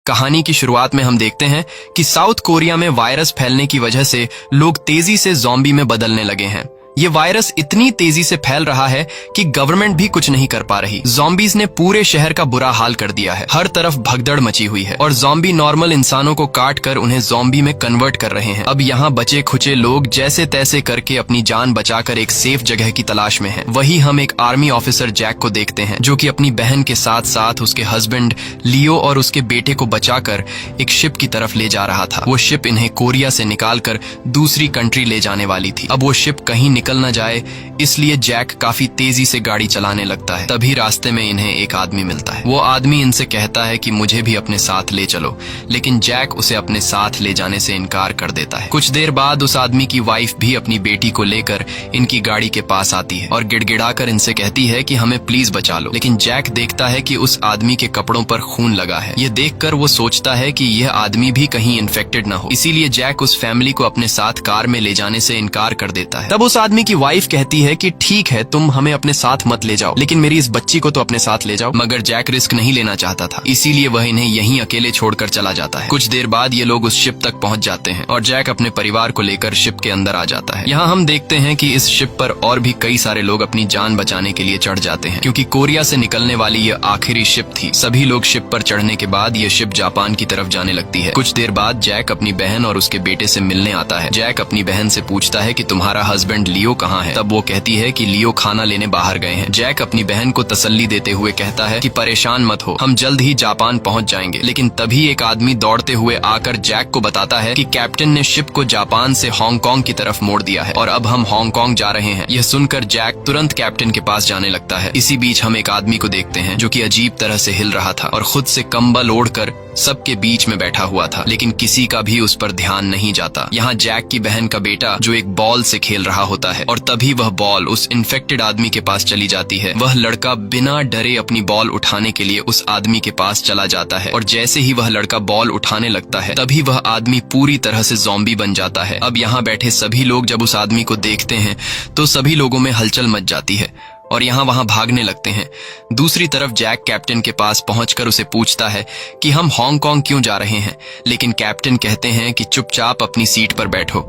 कहानी की शुरुआत में हम देखते हैं कि साउथ कोरिया में वायरस फैलने की वजह से लोग तेजी से ज़ॉम्बी में बदलने लगे हैं। ये वायरस इतनी तेजी से फैल रहा है कि गवर्नमेंट भी कुछ नहीं कर पा रही। ज़ॉम्बीज ने पूरे शहर का बुरा हाल कर दिया है। हर तरफ भगदड़ मची हुई है और ज़ॉम्बी नॉर्मल इंसानों को काट कर उन्हें ज़ॉम्बी में कन्वर्ट कर रहे हैं। अब यहाँ बचे खुचे लोग जैसे तैसे करके अपनी जान बचाकर एक सेफ जगह की तलाश में हैं। वही हम एक आर्मी ऑफिसर जैक को देखते हैं जो कि अपनी बहन के साथ साथ उसके हस्बैंड लियो और उसके बेटे को बचाकर एक शिप की तरफ ले जा रहा था। वो शिप इन्हें कोरिया से निकालकर दूसरी कंट्री ले जाने वाली थी। अब वो शिप कहीं निकल न जाए इसलिए जैक काफी तेजी से गाड़ी चलाने लगता है। तभी रास्ते में इन्हें एक आदमी मिलता है। वो आदमी इनसे कहता है कि मुझे भी अपने साथ ले चलो, लेकिन जैक उसे अपने साथ ले जाने से इनकार कर देता है। कुछ देर बाद उस आदमी की वाइफ भी अपनी बेटी को लेकर इनकी गाड़ी के पास आती है और गिड़गिड़ाकर इनसे कहती है कि हमें प्लीज बचा लो। लेकिन जैक देखता है कि उस आदमी के कपड़ों पर खून लगा है। ये देखकर वो सोचता है कि यह आदमी भी कहीं इन्फेक्टेड न हो, इसीलिए जैक उस फैमिली को अपने साथ कार में ले जाने से इनकार कर देता है। तब उस आदमी की वाइफ कहती है कि ठीक है, तुम हमें अपने साथ मत ले जाओ, लेकिन मेरी इस बच्ची को तो अपने साथ ले जाओ। मगर जैक रिस्क नहीं लेना चाहता था, इसीलिए वह इन्हें यहीं अकेले छोड़कर चला जाता है। कुछ देर बाद ये लोग उस शिप तक पहुंच जाते हैं और जैक अपने परिवार को लेकर शिप के अंदर आ जाता है। यहाँ हम देखते हैं कि इस शिप पर और भी कई सारे लोग अपनी जान बचाने के लिए चढ़ जाते हैं, क्योंकि कोरिया से निकलने वाली यह आखिरी शिप थी। सभी लोग शिप पर चढ़ने के बाद ये शिप जापान की तरफ जाने लगती है। कुछ देर बाद जैक अपनी बहन और उसके बेटे से मिलने आता है। जैक अपनी बहन से पूछता है कि तुम्हारा हस्बैंड लियो कहाँ है। तब वो कहती है कि लियो खाना लेने बाहर गए हैं। जैक अपनी बहन को तसल्ली देते हुए कहता है कि परेशान मत हो, हम जल्द ही जापान पहुंच जाएंगे। लेकिन तभी एक आदमी दौड़ते हुए आकर जैक को बताता है कि कैप्टन ने शिप को जापान से हांगकांग की तरफ मोड़ दिया है और अब हम हांगकांग जा रहे हैं। यह सुनकर जैक तुरंत कैप्टन के पास जाने लगता है। इसी बीच हम एक आदमी को देखते हैं जो कि अजीब तरह से हिल रहा था और खुद से कंबल ओढ़कर सबके बीच में बैठा हुआ था, लेकिन किसी का भी उस पर ध्यान नहीं जाता। यहाँ जैक की बहन का बेटा जो एक बॉल से खेल रहा होता है और तभी वह बॉल उस इन्फेक्टेड आदमी के पास चली जाती है। वह लड़का बिना डरे अपनी बॉल उठाने के लिए उस आदमी के पास चला जाता है और जैसे ही वह लड़का बॉल उठाने लगता है तभी वह आदमी पूरी तरह से ज़ॉम्बी बन जाता है। अब यहाँ बैठे सभी लोग जब उस आदमी को देखते हैं तो सभी लोगों में हलचल मच जाती है और यहाँ वहाँ भागने लगते हैं। दूसरी तरफ जैक कैप्टन के पास पहुंचकर उसे पूछता है कि हम हांगकांग क्यों जा रहे हैं, लेकिन कैप्टन कहते हैं कि चुपचाप अपनी सीट पर बैठो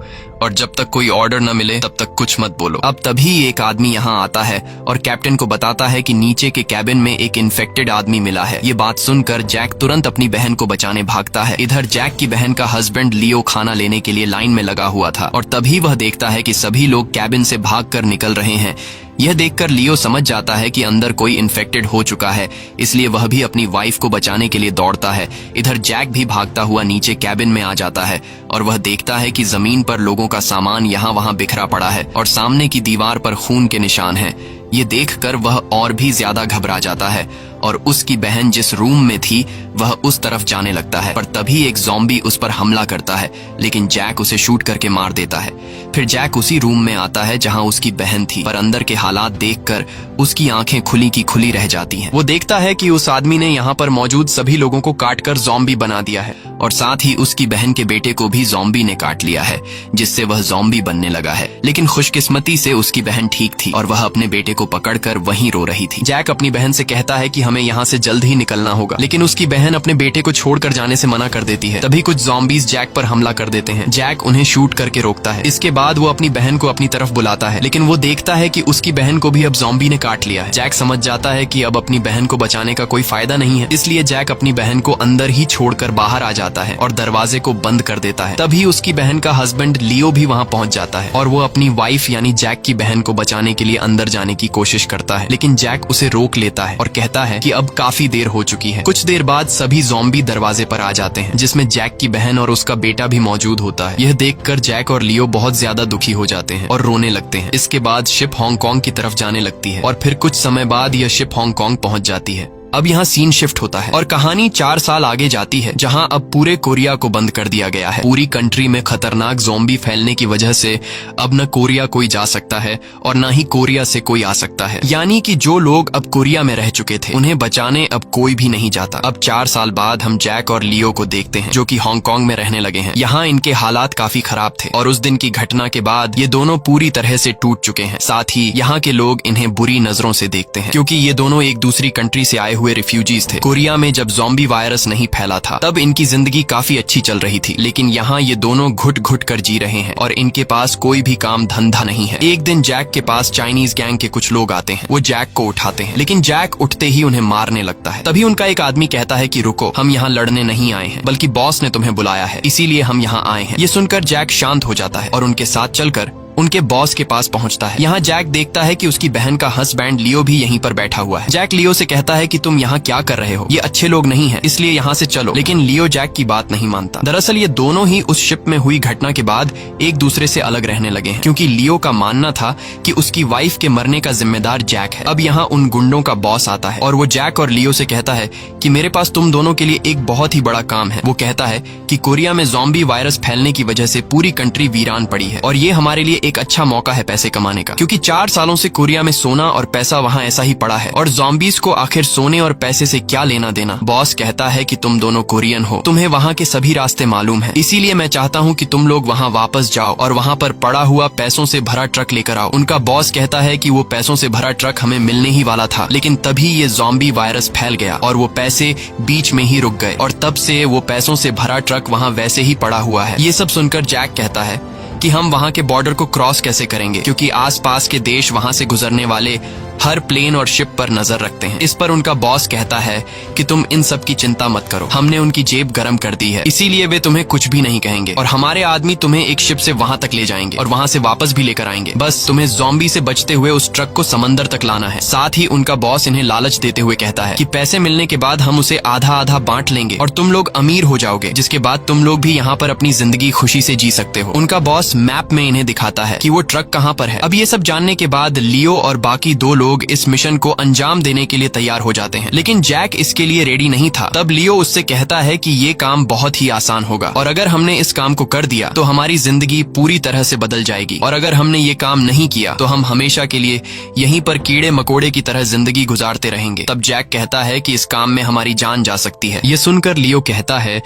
और जब तक कोई ऑर्डर न मिले तब तक कुछ मत बोलो। अब तभी एक आदमी यहाँ आता है और कैप्टन को बताता है कि नीचे के कैबिन में एक इन्फेक्टेड आदमी मिला है। ये बात सुनकर जैक तुरंत अपनी बहन को बचाने भागता है। इधर जैक की बहन का हस्बैंड लियो खाना लेने के लिए लाइन में लगा हुआ था और तभी वह देखता है कि सभी लोग कैबिन से भागकर निकल रहे हैं। यह देखकर लियो समझ जाता है कि अंदर कोई इन्फेक्टेड हो चुका है, इसलिए वह भी अपनी वाइफ को बचाने के लिए दौड़ता है। इधर जैक भी भागता हुआ नीचे कैबिन में आ जाता है और वह देखता है कि जमीन पर लोगों का सामान यहाँ वहाँ बिखरा पड़ा है और सामने की दीवार पर खून के निशान हैं। ये देखकर वह और भी ज्यादा घबरा जाता है और उसकी बहन जिस रूम में थी वह उस तरफ जाने लगता है, पर तभी एक ज़ॉम्बी उस पर हमला करता है, लेकिन जैक उसे शूट करके मार देता है। फिर जैक उसी रूम में आता है जहां उसकी बहन थी, पर अंदर के हालात देखकर उसकी आंखें खुली की खुली रह जाती हैं। वो देखता है कि उस आदमी ने यहाँ पर मौजूद सभी लोगों को काटकर ज़ॉम्बी बना दिया है और साथ ही उसकी बहन के बेटे को भी ज़ॉम्बी ने काट लिया है, जिससे वह ज़ॉम्बी बनने लगा है। लेकिन खुशकिस्मती से उसकी बहन ठीक थी और वह अपने बेटे को पकड़कर वहीं रो रही थी। जैक अपनी बहन से कहता है कि हमें यहाँ से जल्द ही निकलना होगा, लेकिन उसकी बहन अपने बेटे को छोड़कर जाने से मना कर देती है। तभी कुछ ज़ॉम्बीज जैक पर हमला कर देते हैं। जैक उन्हें शूट करके रोकता है। इसके बाद वो अपनी बहन को अपनी तरफ बुलाता है, लेकिन वो देखता है कि उसकी बहन को भी अब ज़ॉम्बी ने काट लिया है। जैक समझ जाता है कि अब अपनी बहन को बचाने का कोई फायदा नहीं है, इसलिए जैक अपनी बहन को अंदर ही छोड़कर बाहर आ जाता है और दरवाजे को बंद कर देता है। तभी उसकी बहन का हस्बैंड लियो भी वहाँ पहुँच जाता है और वो अपनी वाइफ यानी जैक की बहन को बचाने के लिए अंदर जाने की कोशिश करता है, लेकिन जैक उसे रोक लेता है और कहता है कि अब काफी देर हो चुकी है। कुछ देर बाद सभी ज़ॉम्बी दरवाजे पर आ जाते हैं, जिसमें जैक की बहन और उसका बेटा भी मौजूद होता है। यह देखकर जैक और लियो बहुत ज्यादा दुखी हो जाते हैं और रोने लगते हैं। इसके बाद शिप हांगकांग की तरफ जाने लगती है और फिर कुछ समय बाद यह शिप हांगकांग पहुंच जाती है। अब यहाँ सीन शिफ्ट होता है और कहानी 4 साल आगे जाती है, जहाँ अब पूरे कोरिया को बंद कर दिया गया है। पूरी कंट्री में खतरनाक ज़ॉम्बी फैलने की वजह से अब न कोरिया कोई जा सकता है और न ही कोरिया से कोई आ सकता है। यानी कि जो लोग अब कोरिया में रह चुके थे उन्हें बचाने अब कोई भी नहीं जाता। अब 4 साल बाद हम जैक और लियो को देखते हैं, जो कि हांगकांग में रहने लगे हैं। यहाँ इनके हालात काफी खराब थे और उस दिन की घटना के बाद ये दोनों पूरी तरह से टूट चुके हैं। साथ ही यहाँ के लोग इन्हें बुरी नजरों से देखते हैं, क्योंकि ये दोनों एक दूसरी कंट्री से आए हुए रिफ्यूजीज थे। कोरिया में जब ज़ॉम्बी वायरस नहीं फैला था तब इनकी जिंदगी काफी अच्छी चल रही थी, लेकिन यहाँ ये दोनों घुट घुट कर जी रहे हैं और इनके पास कोई भी काम धंधा नहीं है। एक दिन जैक के पास चाइनीज गैंग के कुछ लोग आते हैं। वो जैक को उठाते हैं, लेकिन जैक उठते ही उन्हें मारने लगता है। तभी उनका एक आदमी कहता है कि रुको, हम यहाँ लड़ने नहीं आए हैं, बल्कि बॉस ने तुम्हें बुलाया है, इसीलिए हम यहाँ आए हैं। ये सुनकर जैक शांत हो जाता है और उनके साथ चलकर उनके बॉस के पास पहुंचता है। यहाँ जैक देखता है कि उसकी बहन का हस्बैंड लियो भी यहीं पर बैठा हुआ है। जैक लियो से कहता है कि तुम यहाँ क्या कर रहे हो, ये अच्छे लोग नहीं हैं, इसलिए यहाँ से चलो। लेकिन लियो जैक की बात नहीं मानता। दरअसल ये दोनों ही उस शिप में हुई घटना के बाद एक दूसरे से अलग रहने लगे हैं, क्योंकि लियो का मानना था कि उसकी वाइफ के मरने का जिम्मेदार जैक है। अब यहाँ उन गुंडों का बॉस आता है और वो जैक और लियो से कहता है कि मेरे पास तुम दोनों के लिए एक बहुत ही बड़ा काम है। वो कहता है कि कोरिया में ज़ॉम्बी वायरस फैलने की वजह से पूरी कंट्री वीरान पड़ी है और ये हमारे लिए एक अच्छा मौका है पैसे कमाने का, क्योंकि 4 सालों से कोरिया में सोना और पैसा वहाँ ऐसा ही पड़ा है और ज़ॉम्बीज को आखिर सोने और पैसे से क्या लेना देना। बॉस कहता है कि तुम दोनों कोरियन हो, तुम्हें वहाँ के सभी रास्ते मालूम है, इसीलिए मैं चाहता हूँ कि तुम लोग वहाँ वापस जाओ और वहाँ पर पड़ा हुआ पैसों से भरा ट्रक लेकर आओ। उनका बॉस कहता है कि वो पैसों से भरा ट्रक हमें मिलने ही वाला था, लेकिन तभी ये ज़ॉम्बी वायरस फैल गया और वो पैसे बीच में ही रुक गए और तब से वो पैसों से भरा ट्रक वहाँ वैसे ही पड़ा हुआ है। ये सब सुनकर जैक कहता है कि हम वहाँ के बॉर्डर को क्रॉस कैसे करेंगे, क्योंकि आसपास के देश वहाँ से गुजरने वाले हर प्लेन और शिप पर नजर रखते हैं। इस पर उनका बॉस कहता है कि तुम इन सब की चिंता मत करो, हमने उनकी जेब गर्म कर दी है, इसीलिए वे तुम्हें कुछ भी नहीं कहेंगे और हमारे आदमी तुम्हें एक शिप से वहाँ तक ले जाएंगे और वहाँ से वापस भी लेकर आएंगे। बस तुम्हें ज़ॉम्बी से बचते हुए उस ट्रक को समंदर तक लाना है। साथ ही उनका बॉस इन्हें लालच देते हुए कहता है कि पैसे मिलने के बाद हम उसे आधा आधा बांट लेंगे और तुम लोग अमीर हो जाओगे, जिसके बाद तुम लोग भी यहाँ पर अपनी जिंदगी खुशी से जी सकते हो। उनका बॉस मैप में इन्हें दिखाता है कि वो ट्रक कहाँ पर है। अब ये सब जानने के बाद लियो और बाकी 2 लोग इस मिशन को अंजाम देने के लिए तैयार हो जाते हैं, लेकिन जैक इसके लिए रेडी नहीं था। तब लियो उससे कहता है कि ये काम बहुत ही आसान होगा और अगर हमने इस काम को कर दिया तो हमारी जिंदगी पूरी तरह से बदल जाएगी और अगर हमने ये काम नहीं किया तो हम हमेशा के लिए यहीं पर कीड़े मकोड़े की तरह जिंदगी गुजारते रहेंगे। तब जैक कहता है कि इस काम में हमारी जान जा सकती है। ये सुनकर लियो कहता है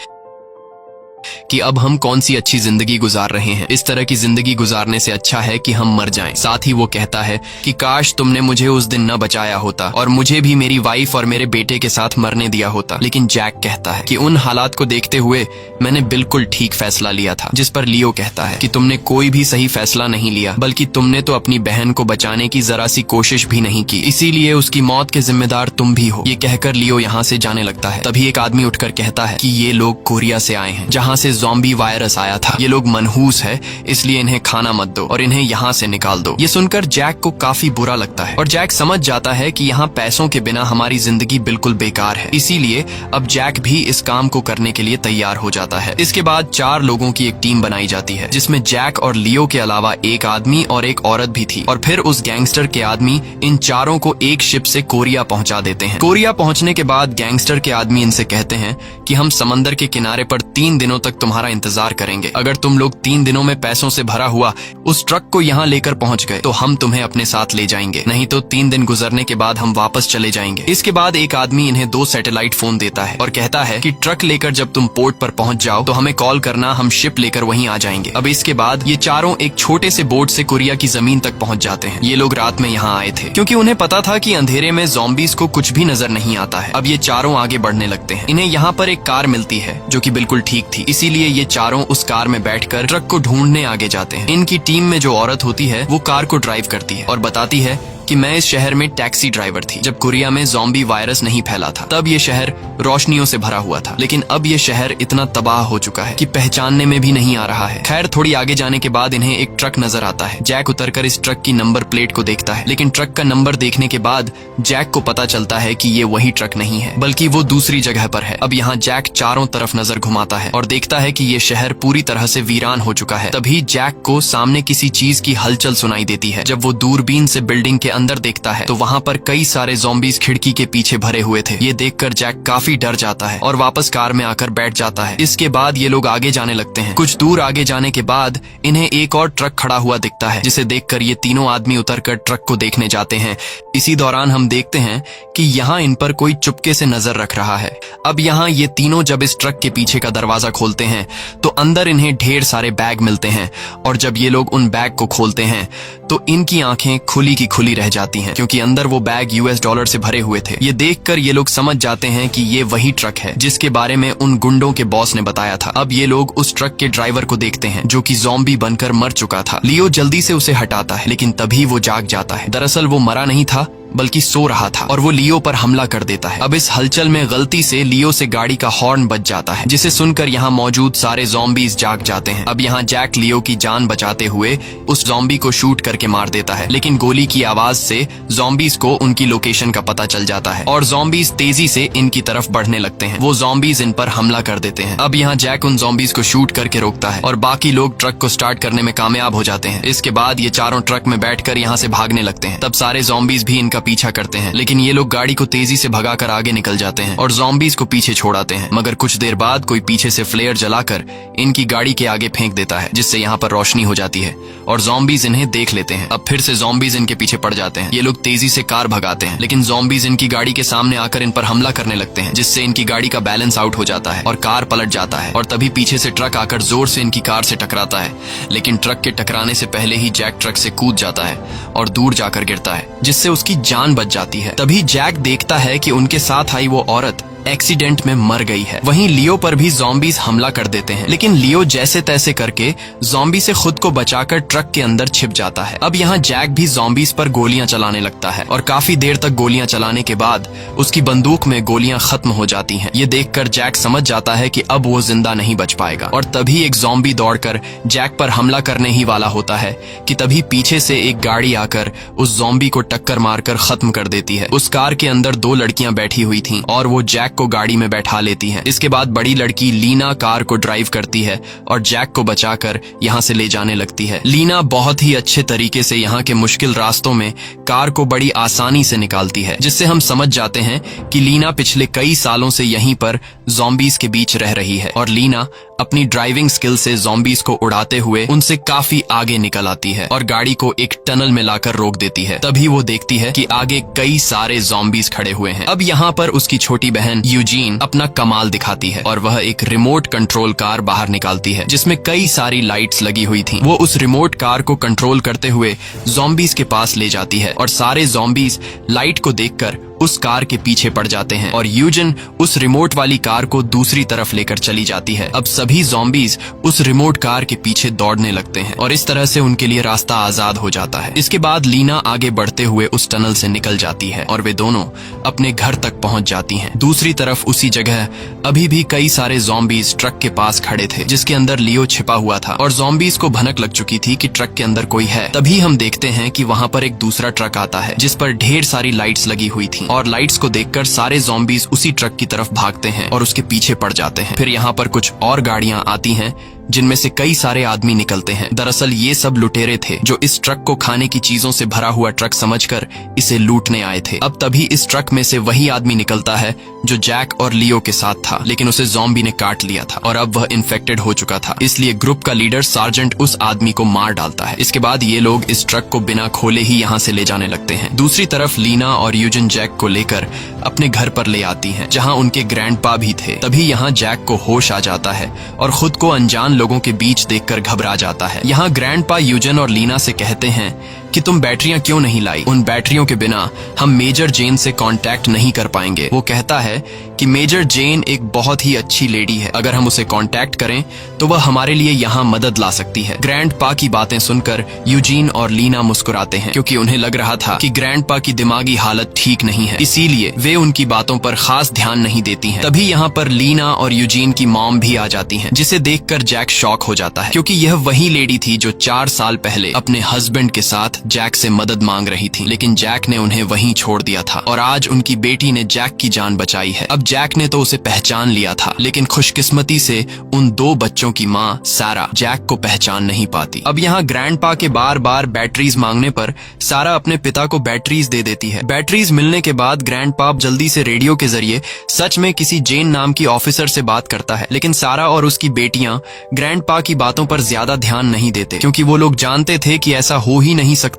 कि अब हम कौन सी अच्छी जिंदगी गुजार रहे हैं, इस तरह की जिंदगी गुजारने से अच्छा है कि हम मर जाएं। साथ ही वो कहता है कि काश तुमने मुझे उस दिन न बचाया होता और मुझे भी मेरी वाइफ और मेरे बेटे के साथ मरने दिया होता। लेकिन जैक कहता है कि उन हालात को देखते हुए मैंने बिल्कुल ठीक फैसला लिया था। जिस पर लियो कहता है कि तुमने कोई भी सही फैसला नहीं लिया, बल्कि तुमने तो अपनी बहन को बचाने की जरा सी कोशिश भी नहीं की, इसीलिए उसकी मौत के जिम्मेदार तुम भी हो। ये कहकर लियो यहाँ से जाने लगता है। तभी एक आदमी उठकर कहता है कि ये लोग कोरिया से आए हैं, जहाँ से ज़ॉम्बी वायरस आया था। ये लोग मनहूस है, इसलिए इन्हें खाना मत दो और इन्हें यहाँ से निकाल दो। ये सुनकर जैक को काफी बुरा लगता है और जैक समझ जाता है कि यहाँ पैसों के बिना हमारी जिंदगी बिल्कुल बेकार है, इसीलिए अब जैक भी इस काम को करने के लिए तैयार हो जाता है। इसके बाद 4 लोगों की एक टीम बनाई जाती है, जिसमें जैक और लियो के अलावा एक आदमी और एक औरत भी थी और फिर उस गैंगस्टर के आदमी इन चारों को एक शिप से कोरिया पहुंचा देते हैं। कोरिया पहुंचने के बाद गैंगस्टर के आदमी इनसे कहते हैं कि हम समंदर के किनारे पर 3 दिनों तक तुम्हारा इंतजार करेंगे। अगर तुम लोग 3 दिनों में पैसों से भरा हुआ उस ट्रक को यहाँ लेकर पहुंच गए तो हम तुम्हें अपने साथ ले जाएंगे, नहीं तो 3 दिन गुजरने के बाद हम वापस चले जाएंगे। इसके बाद एक आदमी इन्हें 2 सैटेलाइट फोन देता है और कहता है कि ट्रक लेकर जब तुम पोर्ट पर पहुंच जाओ तो हमें कॉल करना, हम शिप लेकर वहीं आ जाएंगे। अब इसके बाद ये चारों एक छोटे से बोट से कोरिया की जमीन तक पहुंच जाते हैं। ये लोग रात में यहाँ आए थे क्योंकि उन्हें पता था कि अंधेरे में ज़ॉम्बीज को कुछ भी नजर नहीं आता है। अब ये चारों आगे बढ़ने लगते हैं। इन्हें यहाँ पर एक कार मिलती है जो कि बिल्कुल ठीक थी, इसीलिए ये चारों उस कार में बैठकर ट्रक को ढूंढने आगे जाते हैं। इनकी टीम में जो औरत होती है वो कार को ड्राइव करती है और बताती है कि मैं इस शहर में टैक्सी ड्राइवर थी जब कोरिया में ज़ॉम्बी वायरस नहीं फैला था। तब ये शहर रोशनियों से भरा हुआ था, लेकिन अब ये शहर इतना तबाह हो चुका है कि पहचानने में भी नहीं आ रहा है। खैर, थोड़ी आगे जाने के बाद इन्हें एक ट्रक नजर आता है। जैक उतरकर इस ट्रक की नंबर प्लेट को देखता है, लेकिन ट्रक का नंबर देखने के बाद जैक को पता चलता है कि ये वही ट्रक नहीं है, बल्कि वो दूसरी जगह पर है। अब यहाँ जैक चारों तरफ नजर घुमाता है और देखता है कि ये शहर पूरी तरह से वीरान हो चुका है। तभी जैक को सामने किसी चीज की हलचल सुनाई देती है। जब वो दूरबीन से बिल्डिंग के अंदर देखता है तो वहाँ पर कई सारे ज़ॉम्बीज खिड़की के पीछे भरे हुए थे। ये देखकर जैक काफी डर जाता है और वापस कार में आकर बैठ जाता है। इसके बाद ये लोग आगे जाने लगते हैं। कुछ दूर आगे जाने के बाद इन्हें एक और ट्रक खड़ा हुआ दिखता है, जिसे देखकर ये तीनों आदमी उतरकर ट्रक को देखने जाते हैं। इसी दौरान हम देखते हैं कि यहाँ इन पर कोई चुपके से नजर रख रहा है। अब यहाँ ये तीनों जब इस ट्रक के पीछे का दरवाजा खोलते हैं तो अंदर इन्हें ढेर सारे बैग मिलते हैं और जब ये लोग उन बैग को खोलते हैं तो इनकी आंखें खुली की खुली रह जाती हैं, क्योंकि अंदर वो बैग यूएस डॉलर से भरे हुए थे। ये देखकर ये लोग समझ जाते हैं कि ये वही ट्रक है जिसके बारे में उन गुंडों के बॉस ने बताया था। अब ये लोग उस ट्रक के ड्राइवर को देखते हैं जो कि ज़ॉम्बी बनकर मर चुका था। लियो जल्दी से उसे हटाता है, लेकिन तभी वो जाग जाता है। दरअसल वो मरा नहीं था बल्कि सो रहा था और वो लियो पर हमला कर देता है। अब इस हलचल में गलती से लियो से गाड़ी का हॉर्न बज जाता है, जिसे सुनकर यहाँ मौजूद सारे ज़ॉम्बीज जाग जाते हैं। अब यहाँ जैक लियो की जान बचाते हुए उस ज़ॉम्बी को शूट करके मार देता है, लेकिन गोली की आवाज से ज़ॉम्बीज को उनकी लोकेशन का पता चल जाता है और ज़ॉम्बीज तेजी से इनकी तरफ बढ़ने लगते हैं। वो ज़ॉम्बीज इन पर हमला कर देते हैं। अब यहाँ जैक उन ज़ॉम्बीज को शूट करके रोकता है और बाकी लोग ट्रक को स्टार्ट करने में कामयाब हो जाते हैं। इसके बाद ये चारों ट्रक में बैठकर यहाँ से भागने लगते हैं। तब सारे ज़ॉम्बीज भी इनका पीछा करते हैं, लेकिन ये लोग गाड़ी को तेजी से भगाकर आगे निकल जाते हैं और ज़ॉम्बीज को पीछे छोड़ाते हैं। मगर कुछ देर बाद कोई पीछे से फ्लेयर जलाकर इनकी गाड़ी के आगे फेंक देता है, जिससे यहाँ पर रोशनी हो जाती है और ज़ॉम्बीज इन्हें देख लेते हैं। अब फिर से ज़ॉम्बीज इनके पीछे पड़ जाते हैं। ये लोग तेजी से कार भगाते हैं, लेकिन ज़ॉम्बीज इनकी गाड़ी के सामने आकर इन पर हमला करने लगते हैं, जिससे इनकी गाड़ी का बैलेंस आउट हो जाता है और कार पलट जाता है। और तभी पीछे से ट्रक आकर जोर से इनकी कार से टकराता है, लेकिन ट्रक के टकराने से पहले ही जैक ट्रक से कूद जाता है और दूर जाकर गिरता है, जिससे उसकी जान बच जाती है। तभी जैक देखता है कि उनके साथ आई वो औरत एक्सीडेंट में मर गई है। वहीं लियो पर भी ज़ॉम्बीज हमला कर देते हैं, लेकिन लियो जैसे तैसे करके ज़ॉम्बी से खुद को बचाकर ट्रक के अंदर छिप जाता है। अब यहाँ जैक भी ज़ॉम्बीज पर गोलियां चलाने लगता है और काफी देर तक गोलियां चलाने के बाद उसकी बंदूक में गोलियां खत्म हो जाती हैं। ये देखकर जैक समझ जाता है कि अब वो जिंदा नहीं बच पाएगा और तभी एक ज़ॉम्बी दौड़कर जैक पर हमला करने ही वाला होता है कि तभी पीछे से एक गाड़ी आकर उस ज़ॉम्बी को टक्कर मारकर खत्म कर देती है। उस कार के अंदर 2 लड़कियां बैठी हुई थीं और वो जैक को गाड़ी में बैठा लेती हैं। इसके बाद बड़ी लड़की लीना कार को ड्राइव करती है और जैक को बचाकर यहाँ से ले जाने लगती है। लीना बहुत ही अच्छे तरीके से यहाँ के मुश्किल रास्तों में कार को बड़ी आसानी से निकालती है, जिससे हम समझ जाते हैं कि लीना पिछले कई सालों से यहीं पर ज़ॉम्बीज के बीच रह रही है और लीना अपनी ड्राइविंग स्किल से ज़ॉम्बीज को उड़ाते हुए उनसे काफी आगे निकल आती है और गाड़ी को एक टनल में लाकर रोक देती है। तभी वो देखती है कि आगे कई सारे ज़ॉम्बीज खड़े हुए हैं। अब यहाँ पर उसकी छोटी बहन यूजीन अपना कमाल दिखाती है और वह एक रिमोट कंट्रोल कार बाहर निकालती है, जिसमें कई सारी लाइट्स लगी हुई थीं। वो उस रिमोट कार को कंट्रोल करते हुए ज़ॉम्बीज के पास ले जाती है और सारे ज़ॉम्बीज लाइट को देखकर उस कार के पीछे पड़ जाते हैं और यूजिन उस रिमोट वाली कार को दूसरी तरफ लेकर चली जाती है। अब सभी ज़ॉम्बीज उस रिमोट कार के पीछे दौड़ने लगते हैं और इस तरह से उनके लिए रास्ता आजाद हो जाता है। इसके बाद लीना आगे बढ़ते हुए उस टनल से निकल जाती है और वे दोनों अपने घर तक पहुंच जाती हैं। दूसरी तरफ उसी जगह अभी भी कई सारे ज़ॉम्बीज ट्रक के पास खड़े थे, जिसके अंदर लियो छिपा हुआ था और ज़ॉम्बीज को भनक लग चुकी थी कि ट्रक के अंदर कोई है। तभी हम देखते हैं कि वहाँ पर एक दूसरा ट्रक आता है, जिस पर ढेर सारी लाइट्स लगी हुई थी और लाइट्स को देखकर सारे ज़ॉम्बीज उसी ट्रक की तरफ भागते हैं और उसके पीछे पड़ जाते हैं। फिर यहाँ पर कुछ और गाड़ियां आती हैं, जिनमें से कई सारे आदमी निकलते हैं। दरअसल ये सब लुटेरे थे जो इस ट्रक को खाने की चीजों से भरा हुआ ट्रक समझकर इसे लूटने आए थे। अब तभी इस ट्रक में से वही आदमी निकलता है जो जैक और लियो के साथ था, लेकिन उसे ज़ॉम्बी ने काट लिया था और अब वह इन्फेक्टेड हो चुका था। इसलिए ग्रुप का लीडर सार्जेंट उस आदमी को मार डालता है। इसके बाद ये लोग इस ट्रक को बिना खोले ही यहाँ से ले जाने लगते हैं। दूसरी तरफ लीना और यूजिन जैक को लेकर अपने घर पर ले आती हैं, जहाँ उनके ग्रैंडपा भी थे। तभी यहाँ जैक को होश आ जाता है और खुद को अनजान लोगों के बीच देखकर घबरा जाता है। यहाँ ग्रैंडपा यूजिन और लीना से कहते हैं कि तुम बैटरियां क्यों नहीं लाई? उन बैटरियों के बिना हम मेजर जेन से कांटेक्ट नहीं कर पाएंगे। वो कहता है कि मेजर जेन एक बहुत ही अच्छी लेडी है, अगर हम उसे कांटेक्ट करें तो वह हमारे लिए यहाँ मदद ला सकती है। ग्रैंडपा की बातें सुनकर यूजीन और लीना मुस्कुराते हैं, क्योंकि उन्हें लग रहा था कि ग्रैंडपा की दिमागी हालत ठीक नहीं है, इसीलिए वे उनकी बातों पर खास ध्यान नहीं देती हैं। तभी यहाँ पर लीना और यूजीन की मॉम भी आ जाती हैं, जिसे देखकर जैक शॉक हो जाता है, क्योंकि यह वही लेडी थी जो 4 साल पहले अपने हस्बैंड के साथ जैक से मदद मांग रही थी, लेकिन जैक ने उन्हें वहीं छोड़ दिया था और आज उनकी बेटी ने जैक की जान बचाई है। अब जैक ने तो उसे पहचान लिया था, लेकिन खुशकिस्मती से उन 2 बच्चों की माँ सारा जैक को पहचान नहीं पाती। अब यहाँ ग्रैंडपा के बार बार बैटरीज मांगने पर सारा अपने पिता को बैटरीज दे देती है। बैटरीज मिलने के बाद ग्रैंडपा जल्दी से रेडियो के जरिए सच में किसी जेन नाम की ऑफिसर से बात करता है, लेकिन सारा और उसकी बेटियां ग्रैंडपा की बातों पर ज्यादा ध्यान नहीं देते, क्योंकि वो लोग जानते थे कि ऐसा हो ही नहीं सकता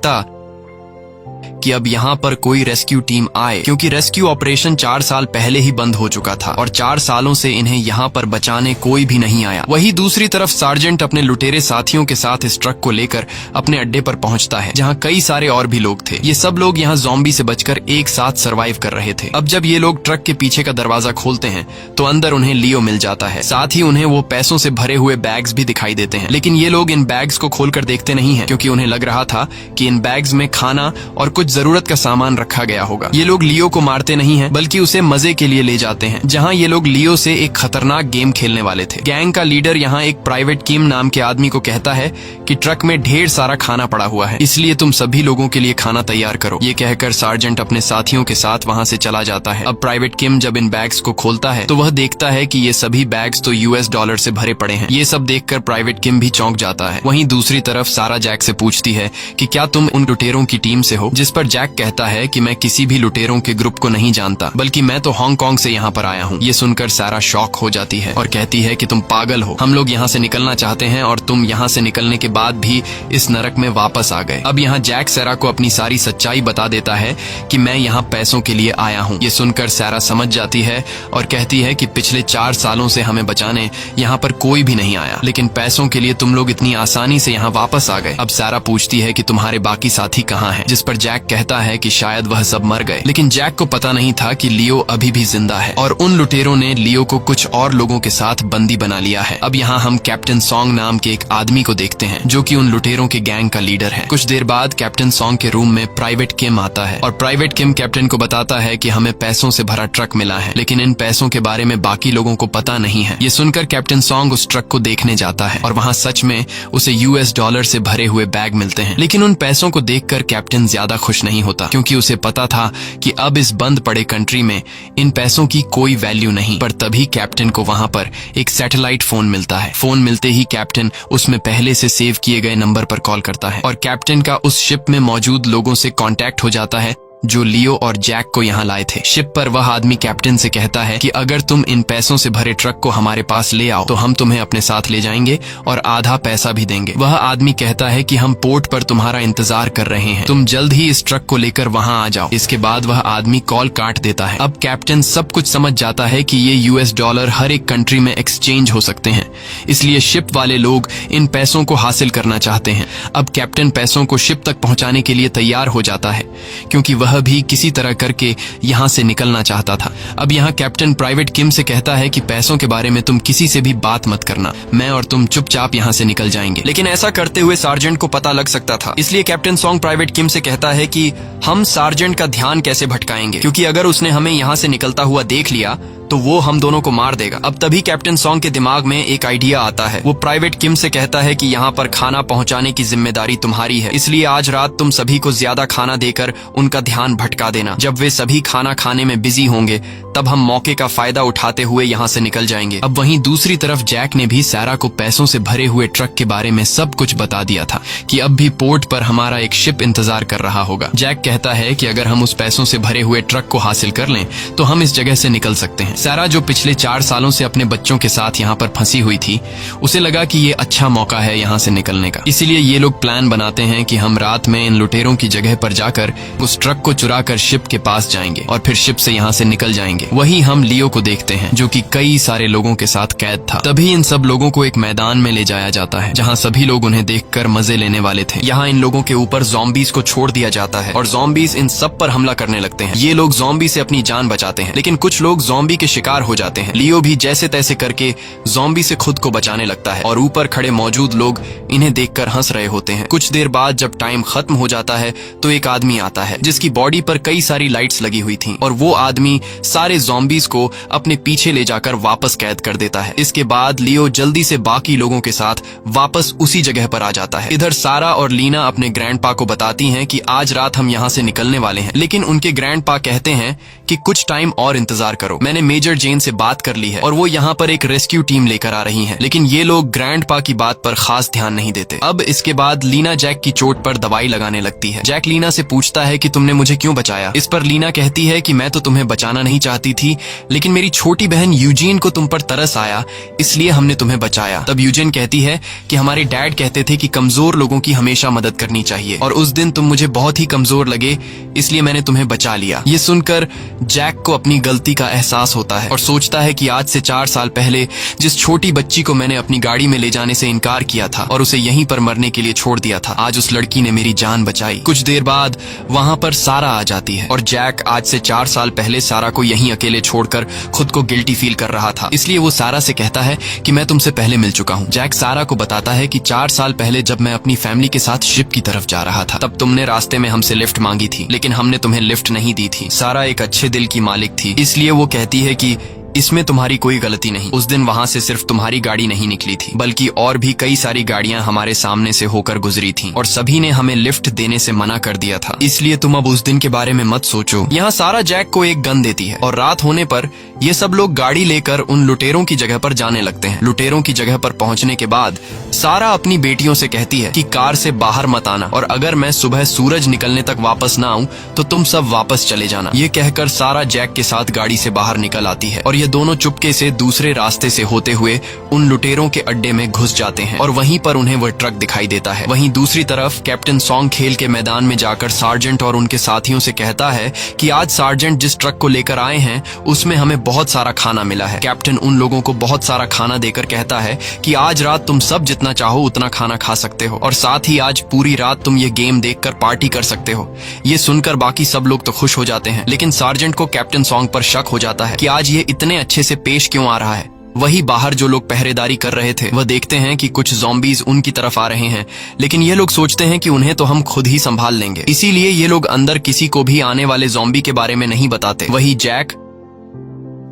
कि अब यहाँ पर कोई रेस्क्यू टीम आए, क्योंकि रेस्क्यू ऑपरेशन 4 साल पहले ही बंद हो चुका था और 4 सालों से इन्हें यहाँ पर बचाने कोई भी नहीं आया। वही दूसरी तरफ सार्जेंट अपने लुटेरे साथियों के साथ इस ट्रक को लेकर अपने अड्डे पर पहुंचता है, जहाँ कई सारे और भी लोग थे। ये सब लोग यहाँ ज़ॉम्बी से बचकर एक साथ सर्वाइव कर रहे थे। अब जब ये लोग ट्रक के पीछे का दरवाजा खोलते हैं तो अंदर उन्हें लियो मिल जाता है। साथ ही उन्हें वो पैसों से भरे हुए बैग्स भी दिखाई देते हैं, लेकिन ये लोग इन बैग्स को खोलकर देखते नहीं हैं, क्योंकि उन्हें लग रहा था कि इन बैग्स में खाना और कुछ जरूरत का सामान रखा गया होगा। ये लोग लियो को मारते नहीं हैं, बल्कि उसे मजे के लिए ले जाते हैं, जहाँ ये लोग लियो से एक खतरनाक गेम खेलने वाले थे। गैंग का लीडर यहाँ एक प्राइवेट किम नाम के आदमी को कहता है कि ट्रक में ढेर सारा खाना पड़ा हुआ है, इसलिए तुम सभी लोगों के लिए खाना तैयार करो। ये कहकर सार्जेंट अपने साथियों के साथ वहाँ से चला जाता है। अब प्राइवेट किम जब इन बैग्स को खोलता है तो वह देखता है कि ये सभी बैग्स तो $US से भरे पड़े हैं। ये सब देखकर प्राइवेट किम भी चौंक जाता है। वहीं दूसरी तरफ सारा जैक से पूछती है कि क्या तुम उन लुटेरों की टीम से हो, जिस पर जैक कहता है कि मैं किसी भी लुटेरों के ग्रुप को नहीं जानता, बल्कि मैं तो हांगकांग से यहाँ पर आया हूँ। ये सुनकर सारा शॉक हो जाती है और कहती है कि तुम पागल हो, हम लोग यहाँ से निकलना चाहते हैं और तुम यहाँ से निकलने के बाद भी इस नरक में वापस आ गए। अब यहाँ जैक सारा को अपनी सारी सच्चाई बता देता है कि मैं यहाँ पैसों के लिए आया हूँ। ये सुनकर सारा समझ जाती है और कहती है कि पिछले 4 सालों से हमें बचाने यहाँ पर कोई भी नहीं आया, लेकिन पैसों के लिए तुम लोग इतनी आसानी से यहाँ वापस आ गए। अब सारा पूछती है कि तुम्हारे बाकी साथी कहाँ हैं, जिस पर जैक कहता है कि शायद वह सब मर गए, लेकिन जैक को पता नहीं था कि लियो अभी भी जिंदा है और उन लुटेरों ने लियो को कुछ और लोगों के साथ बंदी बना लिया है। अब यहाँ हम कैप्टन सॉन्ग नाम के एक आदमी को देखते हैं, जो कि उन लुटेरों के गैंग का लीडर है। कुछ देर बाद कैप्टन सॉन्ग के रूम में प्राइवेट किम आता है और प्राइवेट किम कैप्टन को बताता है कि हमें पैसों से भरा ट्रक मिला है, लेकिन इन पैसों के बारे में बाकी लोगों को पता नहीं है। ये सुनकर कैप्टन सॉन्ग उस ट्रक को देखने जाता है और वहाँ सच में उसे $US से भरे हुए बैग मिलते हैं, लेकिन उन पैसों को देखकर कैप्टन ज्यादा खुश नहीं होता, क्योंकि उसे पता था कि अब इस बंद पड़े कंट्री में इन पैसों की कोई वैल्यू नहीं। पर तभी कैप्टन को वहाँ पर एक सैटेलाइट फोन मिलता है। फोन मिलते ही कैप्टन उसमें पहले से सेव किए गए नंबर पर कॉल करता है और कैप्टन का उस शिप में मौजूद लोगों से कांटेक्ट हो जाता है जो लियो और जैक को यहाँ लाए थे। शिप पर वह आदमी कैप्टन से कहता है कि अगर तुम इन पैसों से भरे ट्रक को हमारे पास ले आओ तो हम तुम्हें अपने साथ ले जाएंगे और आधा पैसा भी देंगे। वह आदमी कहता है कि हम पोर्ट पर तुम्हारा इंतजार कर रहे हैं, तुम जल्द ही इस ट्रक को लेकर वहाँ आ जाओ। इसके बाद वह आदमी कॉल काट देता है। अब कैप्टन सब कुछ समझ जाता है कि ये $US हर एक कंट्री में एक्सचेंज हो सकते हैं, इसलिए शिप वाले लोग इन पैसों को हासिल करना चाहते हैं। अब कैप्टन पैसों को शिप तक पहुँचाने के लिए तैयार हो जाता है, क्योंकि वह भी किसी तरह करके यहाँ से निकलना चाहता था। अब यहाँ कैप्टन प्राइवेट किम से कहता है कि पैसों के बारे में तुम किसी से भी बात मत करना, मैं और तुम चुपचाप यहाँ से निकल जाएंगे। लेकिन ऐसा करते हुए सार्जेंट को पता लग सकता था, इसलिए कैप्टन सॉन्ग प्राइवेट किम से कहता है कि हम सार्जेंट का ध्यान कैसे भटकाएंगे, क्योंकि अगर उसने हमें यहाँ से निकलता हुआ देख लिया तो वो हम दोनों को मार देगा। अब तभी कैप्टन सॉन्ग के दिमाग में एक आइडिया आता है। वो प्राइवेट किम से कहता है कि यहाँ पर खाना पहुँचाने की जिम्मेदारी तुम्हारी है, इसलिए आज रात तुम सभी को ज्यादा खाना देकर उनका ध्यान भटका देना। जब वे सभी खाना खाने में बिजी होंगे तब हम मौके का फायदा उठाते हुए यहाँ से निकल जाएंगे। अब वहीं दूसरी तरफ जैक ने भी सारा को पैसों से भरे हुए ट्रक के बारे में सब कुछ बता दिया था कि अब भी पोर्ट पर हमारा एक शिप इंतजार कर रहा होगा। जैक कहता है कि अगर हम उस पैसों से भरे हुए ट्रक को हासिल कर लें तो हम इस जगह से निकल सकते हैं। सारा जो पिछले 4 सालों से अपने बच्चों के साथ यहाँ पर फंसी हुई थी, उसे लगा कि ये अच्छा मौका है यहाँ से निकलने का, इसीलिए ये लोग प्लान बनाते हैं कि हम रात में इन लुटेरों की जगह पर जाकर उस ट्रक को चुरा कर शिप के पास जाएंगे और फिर शिप से यहाँ से निकल जाएंगे। वही हम लियो को देखते हैं, जो कि कई सारे लोगों के साथ कैद था। तभी इन सब लोगों को एक मैदान में ले जाया जाता है, जहाँ सभी लोग उन्हें देखकर मजे लेने वाले थे। यहाँ इन लोगों के ऊपर ज़ॉम्बीज को छोड़ दिया जाता है और ज़ॉम्बीज इन सब पर हमला करने लगते हैं। ये लोग ज़ॉम्बी से अपनी जान बचाते हैं, लेकिन कुछ लोग ज़ॉम्बी के शिकार हो जाते हैं। लियो भी जैसे तैसे करके ज़ॉम्बी से खुद को बचाने लगता है और ऊपर खड़े मौजूद लोग इन्हें देखकर हंस रहे होते हैं। कुछ देर बाद जब टाइम खत्म हो जाता है तो एक आदमी आता है जिसकी बॉडी पर कई सारी लाइट्स लगी हुई थी और वो आदमी सारे ज़ॉम्बीज को अपने पीछे ले जाकर वापस कैद कर देता है। इसके बाद लियो जल्दी से बाकी लोगों के साथ वापस उसी जगह पर आ जाता है। इधर सारा और लीना अपने ग्रैंडपा को बताती हैं कि आज रात हम यहाँ से निकलने वाले हैं, लेकिन उनके ग्रैंडपा कहते हैं कि कुछ टाइम और इंतजार करो, मैंने मेजर जेन से बात कर ली है और वो यहाँ पर एक रेस्क्यू टीम लेकर आ रही है। लेकिन ये लोग ग्रैंडपा की बात पर खास ध्यान नहीं देते। अब इसके बाद लीना जैक की चोट पर दवाई लगाने लगती है। जैक लीना से पूछता है कि तुमने मुझे क्यों बचाया। इस पर लीना कहती है कि मैं तो तुम्हें बचाना नहीं चाहती करती थी, लेकिन मेरी छोटी बहन यूजीन को तुम पर तरस आया, इसलिए हमने तुम्हें बचाया। तब यूजीन कहती है कि हमारे डैड कहते थे कि कमजोर लोगों की हमेशा मदद करनी चाहिए, और उस दिन तुम मुझे बहुत ही कमजोर लगे, इसलिए मैंने तुम्हें बचा लिया। ये सुनकर जैक को अपनी गलती का एहसास होता है और सोचता है कि आज से 4 साल पहले जिस छोटी बच्ची को मैंने अपनी गाड़ी में ले जाने से इनकार किया था और उसे यहीं पर मरने के लिए छोड़ दिया था, आज उस लड़की ने मेरी जान बचाई। कुछ देर बाद वहां पर सारा आ जाती है और जैक आज से 4 साल पहले सारा को यहीं अकेले छोड़कर खुद को गिल्टी फील कर रहा था, इसलिए वो सारा से कहता है कि मैं तुमसे पहले मिल चुका हूँ। जैक सारा को बताता है कि 4 साल पहले जब मैं अपनी फैमिली के साथ शिप की तरफ जा रहा था, तब तुमने रास्ते में हमसे लिफ्ट मांगी थी, लेकिन हमने तुम्हें लिफ्ट नहीं दी थी। सारा एक अच्छे दिल की मालिक थी, इसलिए वो कहती है कि इसमें तुम्हारी कोई गलती नहीं। उस दिन वहां से सिर्फ तुम्हारी गाड़ी नहीं निकली थी, बल्कि और भी कई सारी गाड़ियां हमारे सामने से होकर गुजरी थीं और सभी ने हमें लिफ्ट देने से मना कर दिया था, इसलिए तुम अब उस दिन के बारे में मत सोचो। यहाँ सारा जैक को एक गन देती है और रात होने पर ये सब लोग गाड़ी लेकर उन लुटेरों की जगह पर जाने लगते हैं। लुटेरों की जगह पर पहुंचने के बाद सारा अपनी बेटियों से कहती है कि कार से बाहर मत आना, और अगर मैं सुबह सूरज निकलने तक वापस ना आऊं तो तुम सब वापस चले जाना। ये कहकर सारा जैक के साथ गाड़ी से बाहर निकल आती है और ये दोनों चुपके से दूसरे रास्ते से होते हुए उन लुटेरों के अड्डे में घुस जाते हैं और वहीं पर उन्हें वह ट्रक दिखाई देता है। वहीं दूसरी तरफ कैप्टन सॉन्ग खेल के मैदान में जाकर सार्जेंट और उनके साथियों से कहता है कि आज सार्जेंट जिस ट्रक को लेकर आए हैं उसमें हमें बहुत सारा खाना मिला है। कैप्टन उन लोगों को बहुत सारा खाना देकर कहता है कि आज रात तुम सब जितना चाहो उतना खाना खा सकते हो, और साथ ही आज पूरी रात तुम ये गेम देखकर पार्टी कर सकते हो। ये सुनकर बाकी सब लोग तो खुश हो जाते हैं, लेकिन सार्जेंट को कैप्टन सॉन्ग पर शक हो जाता है कि आज ये इतने अच्छे से पेश क्यों आ रहा है। वही बाहर जो लोग पहरेदारी कर रहे थे वह देखते हैं कि कुछ ज़ॉम्बीज उनकी तरफ आ रहे हैं, लेकिन ये लोग सोचते हैं कि उन्हें तो हम खुद ही संभाल लेंगे, इसीलिए ये लोग अंदर किसी को भी आने वाले ज़ॉम्बी के बारे में नहीं बताते। वही जैक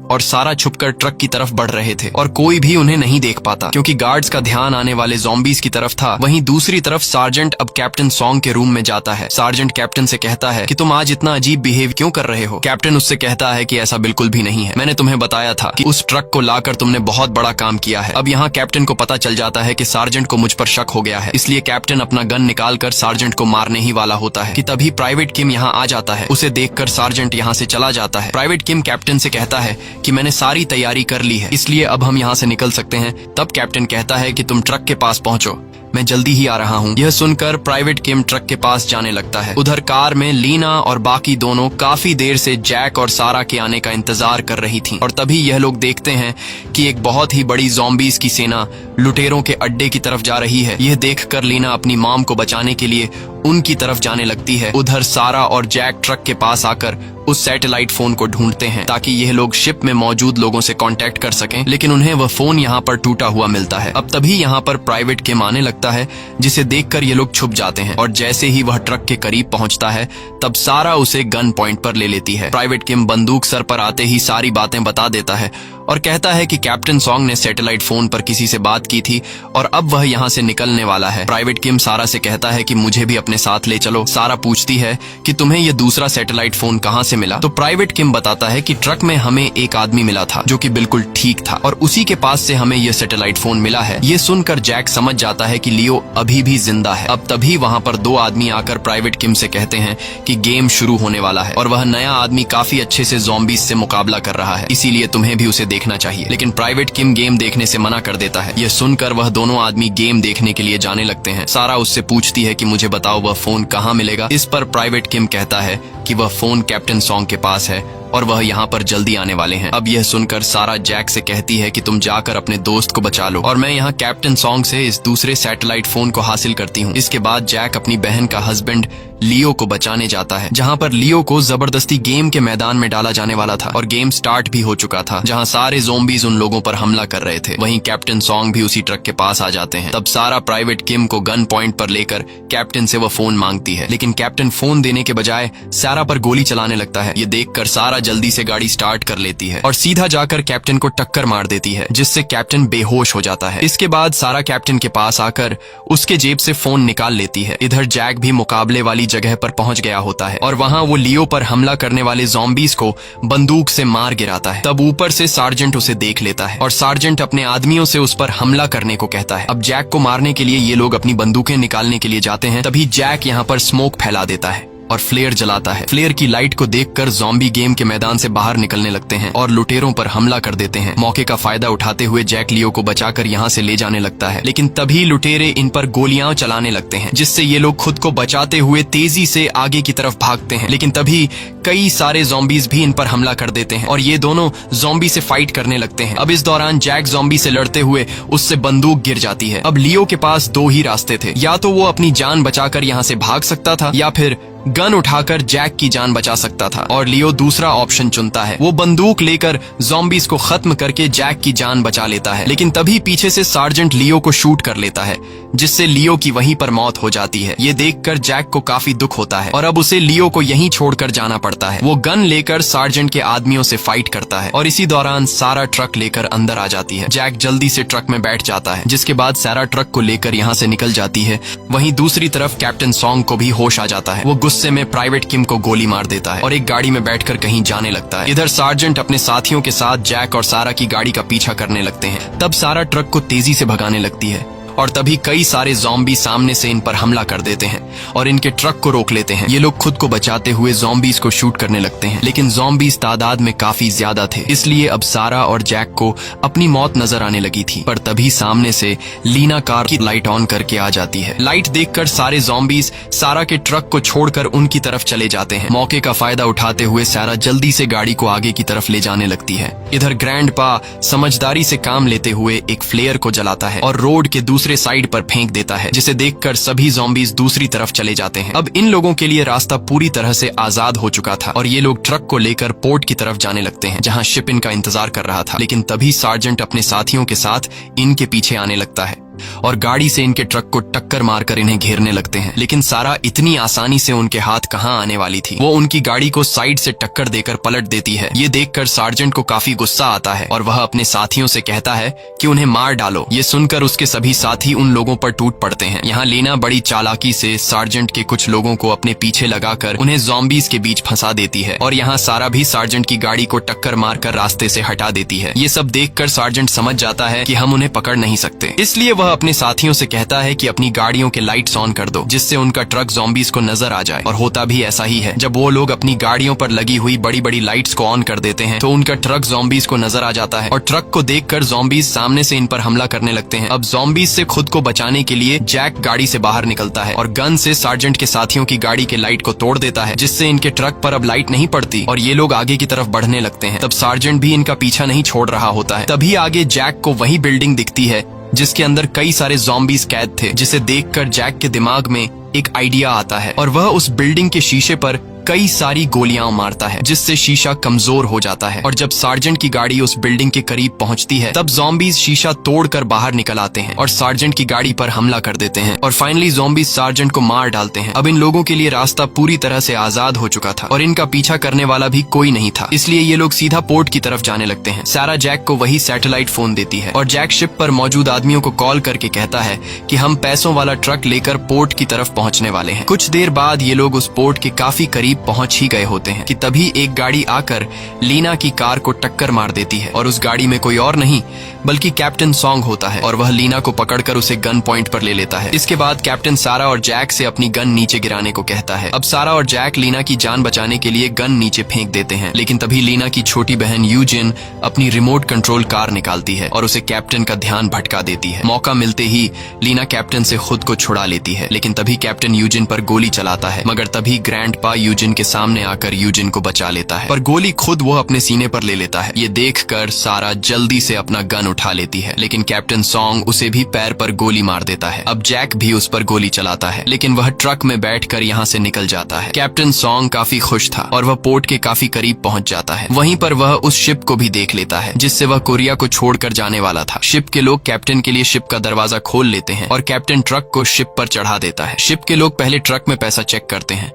और सारा छुपकर ट्रक की तरफ बढ़ रहे थे और कोई भी उन्हें नहीं देख पाता क्योंकि गार्ड्स का ध्यान आने वाले ज़ॉम्बीज की तरफ था। वहीं दूसरी तरफ सार्जेंट अब कैप्टन सॉन्ग के रूम में जाता है। सार्जेंट कैप्टन से कहता है कि तुम आज इतना अजीब बिहेव क्यों कर रहे हो। कैप्टन उससे कहता है कि ऐसा बिल्कुल भी नहीं है, मैंने तुम्हें बताया था कि उस ट्रक को लाकर तुमने बहुत बड़ा काम किया है। अब यहाँ कैप्टन को पता चल जाता है कि सार्जेंट को मुझ पर शक हो गया है, इसलिए कैप्टन अपना गन निकालकर सार्जेंट को मारने ही वाला होता है कि तभी प्राइवेट किम यहाँ आ जाता है। उसे देखकर सार्जेंट यहाँ से चला जाता है। प्राइवेट किम कैप्टन से कहता है कि मैंने सारी तैयारी कर ली है, इसलिए अब हम यहाँ से निकल सकते हैं। तब कैप्टन कहता है कि तुम ट्रक के पास पहुंचो, मैं जल्दी ही आ रहा हूँ। यह सुनकर प्राइवेट किम ट्रक के पास जाने लगता है। उधर कार में लीना और बाकी दोनों काफी देर से जैक और सारा के आने का इंतजार कर रही थीं, और तभी यह लोग देखते हैं कि एक बहुत ही बड़ी ज़ॉम्बीज की सेना लुटेरों के अड्डे की तरफ जा रही है। यह देखकर लीना अपनी मॉम को बचाने के लिए उनकी तरफ जाने लगती है। उधर सारा और जैक ट्रक के पास आकर उस सैटेलाइट फोन को ढूंढते हैं ताकि यह लोग शिप में मौजूद लोगों से कांटेक्ट कर सकें, लेकिन उन्हें वह फोन यहाँ पर टूटा हुआ मिलता है। अब तभी यहाँ पर प्राइवेट किम आने लगता है, जिसे देखकर ये लोग छुप जाते हैं, और जैसे ही वह ट्रक के करीब पहुंचता है तब सारा उसे गन पॉइंट पर ले लेती है। प्राइवेट किम बंदूक सर पर आते ही सारी बातें बता देता है और कहता है कि कैप्टन सॉन्ग ने सैटेलाइट फोन पर किसी से बात की थी और अब वह यहाँ से निकलने वाला है। प्राइवेट किम सारा से कहता है कि मुझे भी अपने साथ ले चलो। सारा पूछती है कि तुम्हें यह दूसरा सैटेलाइट फोन कहाँ से मिला, तो प्राइवेट किम बताता है कि ट्रक में हमें एक आदमी मिला था जो कि बिल्कुल ठीक था और उसी के पास से हमें यह सैटेलाइट फोन मिला है। ये सुनकर जैक समझ जाता है कि लियो अभी भी जिंदा है। अब तभी वहाँ पर 2 आदमी आकर प्राइवेट किम से कहते हैं कि गेम शुरू होने वाला है और वह नया आदमी काफी अच्छे से ज़ॉम्बीज से मुकाबला कर रहा है, इसीलिए तुम्हें भी उसे देखना चाहिए। लेकिन प्राइवेट किम गेम देखने से मना कर देता है। यह सुनकर वह दोनों आदमी गेम देखने के लिए जाने लगते हैं। सारा उससे पूछती है कि मुझे बताओ वह फोन कहाँ मिलेगा। इस पर प्राइवेट किम कहता है कि वह फोन कैप्टन सॉन्ग के पास है और वह यहाँ पर जल्दी आने वाले हैं। अब यह सुनकर सारा जैक से कहती है कि तुम जाकर अपने दोस्त को बचा लो और मैं यहाँ कैप्टन सॉन्ग से इस दूसरे सैटेलाइट फोन को हासिल करती हूँ। इसके बाद जैक अपनी बहन का हस्बैंड लियो को बचाने जाता है, जहाँ पर लियो को जबरदस्ती गेम के मैदान में डाला जाने वाला था और गेम स्टार्ट भी हो चुका था, जहाँ सारे ज़ॉम्बीज उन लोगों पर हमला कर रहे थे। वहीं कैप्टन सॉन्ग भी उसी ट्रक के पास आ जाते हैं। तब सारा प्राइवेट किम को गन पॉइंट पर लेकर कैप्टन से वह फोन मांगती है, लेकिन कैप्टन फोन देने के बजाय सारा पर गोली चलाने लगता है। ये देखकर सारा जल्दी से गाड़ी स्टार्ट कर लेती है और सीधा जाकर कैप्टन को टक्कर मार देती है, जिससे कैप्टन बेहोश हो जाता है। इसके बाद सारा कैप्टन के पास आकर उसके जेब से फोन निकाल लेती है। इधर जैक भी मुकाबले वाली जगह पर पहुंच गया होता है और वहां वो लियो पर हमला करने वाले ज़ॉम्बीज को बंदूक से मार गिराता है। तब ऊपर से सार्जेंट उसे देख लेता है और सार्जेंट अपने आदमियों से उस पर हमला करने को कहता है। अब जैक को मारने के लिए ये लोग अपनी बंदूकें निकालने के लिए जाते हैं, तभी जैक यहाँ पर स्मोक फैला देता है और फ्लेयर जलाता है। फ्लेयर की लाइट को देखकर ज़ॉम्बी गेम के मैदान से बाहर निकलने लगते हैं और लुटेरों पर हमला कर देते हैं। मौके का फायदा उठाते हुए जैक लियो को बचाकर यहाँ से ले जाने लगता है, लेकिन तभी लुटेरे इन पर गोलियां चलाने लगते हैं, जिससे ये लोग खुद को बचाते हुए तेजी से आगे की तरफ भागते हैं। लेकिन तभी कई सारे ज़ॉम्बीज भी इन पर हमला कर देते हैं और ये दोनों ज़ॉम्बी से फाइट करने लगते हैं। अब इस दौरान जैक ज़ॉम्बी से लड़ते हुए उससे बंदूक गिर जाती है। अब लियो के पास दो ही रास्ते थे, या तो वो अपनी जान बचाकर यहाँ से भाग सकता था या फिर गन उठाकर जैक की जान बचा सकता था। और लियो दूसरा ऑप्शन चुनता है। वो बंदूक लेकर ज़ॉम्बीज को खत्म करके जैक की जान बचा लेता है, लेकिन तभी पीछे से सार्जेंट लियो को शूट कर लेता है, जिससे लियो की वहीं पर मौत हो जाती है। ये देखकर जैक को काफी दुख होता है और अब उसे लियो को यहीं छोड़कर जाना पड़ता है। वो गन लेकर सार्जेंट के आदमियों से फाइट करता है और इसी दौरान सारा ट्रक लेकर अंदर आ जाती है। जैक जल्दी से ट्रक में बैठ जाता है, जिसके बाद सारा ट्रक को लेकर यहाँ से निकल जाती है। वहीं दूसरी तरफ कैप्टन सॉन्ग को भी होश आ जाता है। वो गुस्से में प्राइवेट किम को गोली मार देता है और एक गाड़ी में बैठकर कहीं जाने लगता है। इधर सार्जेंट अपने साथियों के साथ जैक और सारा की गाड़ी का पीछा करने लगते हैं। तब सारा ट्रक को तेजी से भगाने लगती है और तभी कई सारे ज़ॉम्बी सामने से इन पर हमला कर देते हैं और इनके ट्रक को रोक लेते हैं। ये लोग खुद को बचाते हुए ज़ॉम्बीज को शूट करने लगते हैं, लेकिन ज़ॉम्बीज तादाद में काफी ज्यादा थे, इसलिए अब सारा और जैक को अपनी मौत नजर आने लगी थी। पर तभी सामने से लीना कार की लाइट ऑन करके आ जाती है। लाइट देखकर सारे ज़ॉम्बीज सारा के ट्रक को छोड़कर उनकी तरफ चले जाते हैं। मौके का फायदा उठाते हुए सारा जल्दी से गाड़ी को आगे की तरफ ले जाने लगती है। इधर ग्रैंडपा समझदारी से काम लेते हुए एक फ्लेयर को जलाता है और रोड के दूसरे साइड पर फेंक देता है, जिसे देखकर सभी ज़ॉम्बीज दूसरी तरफ चले जाते हैं। अब इन लोगों के लिए रास्ता पूरी तरह से आजाद हो चुका था और ये लोग ट्रक को लेकर पोर्ट की तरफ जाने लगते हैं, जहां शिप इनका इंतजार कर रहा था। लेकिन तभी सार्जेंट अपने साथियों के साथ इनके पीछे आने लगता है और गाड़ी से इनके ट्रक को टक्कर मारकर इन्हें घेरने लगते हैं। लेकिन सारा इतनी आसानी से उनके हाथ कहां आने वाली थी। वो उनकी गाड़ी को साइड से टक्कर देकर पलट देती है। ये देखकर सार्जेंट को काफी गुस्सा आता है और वह अपने साथियों से कहता है कि उन्हें मार डालो। ये सुनकर उसके सभी साथी उन लोगों पर टूट पड़ते हैं। यहाँ लीना बड़ी चालाकी से सार्जेंट के कुछ लोगों को अपने पीछे लगाकर उन्हें ज़ॉम्बीज के बीच फंसा देती है और यहाँ सारा भी सार्जेंट की गाड़ी को टक्कर मारकर रास्ते से हटा देती है। ये सब देखकर सार्जेंट समझ जाता है कि हम उन्हें पकड़ नहीं सकते, इसलिए वह अपने साथियों से कहता है कि अपनी गाड़ियों के लाइट्स ऑन कर दो, जिससे उनका ट्रक ज़ॉम्बीज को नजर आ जाए। और होता भी ऐसा ही है। जब वो लोग अपनी गाड़ियों पर लगी हुई बड़ी बड़ी लाइट्स को ऑन कर देते हैं तो उनका ट्रक ज़ॉम्बीज को नजर आ जाता है और ट्रक को देखकर ज़ॉम्बीज सामने से इन पर हमला करने लगते हैं। अब ज़ॉम्बीज से खुद को बचाने के लिए जैक गाड़ी से बाहर निकलता है और गन से सार्जेंट के साथियों की गाड़ी के लाइट को तोड़ देता है, जिससे इनके ट्रक पर अब लाइट नहीं पड़ती और ये लोग आगे की तरफ बढ़ने लगते हैं। तब सार्जेंट भी इनका पीछा नहीं छोड़ रहा होता है। तभी आगे जैक को वही बिल्डिंग दिखती है जिसके अंदर कई सारे ज़ॉम्बीज कैद थे, जिसे देखकर जैक के दिमाग में एक आइडिया आता है और वह उस बिल्डिंग के शीशे पर कई सारी गोलियां मारता है, जिससे शीशा कमजोर हो जाता है। और जब सार्जेंट की गाड़ी उस बिल्डिंग के करीब पहुंचती है तब ज़ॉम्बीज शीशा तोड़कर बाहर निकल आते हैं और सार्जेंट की गाड़ी पर हमला कर देते हैं और फाइनली ज़ॉम्बीज सार्जेंट को मार डालते हैं। अब इन लोगों के लिए रास्ता पूरी तरह से आजाद हो चुका था और इनका पीछा करने वाला भी कोई नहीं था, इसलिए ये लोग सीधा पोर्ट की तरफ जाने लगते हैं। सारा जैक को वही सैटेलाइट फोन देती है और जैक शिप पर मौजूद आदमियों को कॉल करके कहता है कि हम पैसों वाला ट्रक लेकर पोर्ट की तरफ पहुंचने वाले हैं। कुछ देर बाद ये लोग उस पोर्ट के काफी करीब पहुंच ही गए होते हैं कि तभी एक गाड़ी आकर लीना की कार को टक्कर मार देती है और उस गाड़ी में कोई और नहीं बल्कि कैप्टन सॉन्ग होता है और वह लीना को पकड़कर उसे गन पॉइंट पर ले लेता है। इसके बाद कैप्टन सारा और जैक से अपनी गन नीचे गिराने को कहता है। अब सारा और जैक लीना की जान बचाने के लिए गन नीचे फेंक देते हैं, लेकिन तभी लीना की छोटी बहन यूजिन अपनी रिमोट कंट्रोल कार निकालती है और उसे कैप्टन का ध्यान भटका देती है। मौका मिलते ही लीना कैप्टन से खुद को छुड़ा लेती है, लेकिन तभी कैप्टन यूजिन पर गोली चलाता है, मगर तभी ग्रैंडपा यूजिन के सामने आकर यूजिन को बचा लेता है, पर गोली खुद वो अपने सीने पर ले लेता है। ये देखकर सारा जल्दी से अपना गन उठा लेती है, लेकिन कैप्टन सॉन्ग उसे भी पैर पर गोली मार देता है। अब जैक भी उस पर गोली चलाता है, लेकिन वह ट्रक में बैठकर यहाँ से निकल जाता है। कैप्टन सॉन्ग काफी खुश था और वह पोर्ट के काफी करीब पहुंच जाता है। वहीं पर वह उस शिप को भी देख लेता है जिससे वह कोरिया को छोड़कर जाने वाला था। शिप के लोग कैप्टन के लिए शिप का दरवाजा खोल लेते हैं और कैप्टन ट्रक को शिप पर चढ़ा देता है। शिप के लोग पहले ट्रक में पैसा चेक करते हैं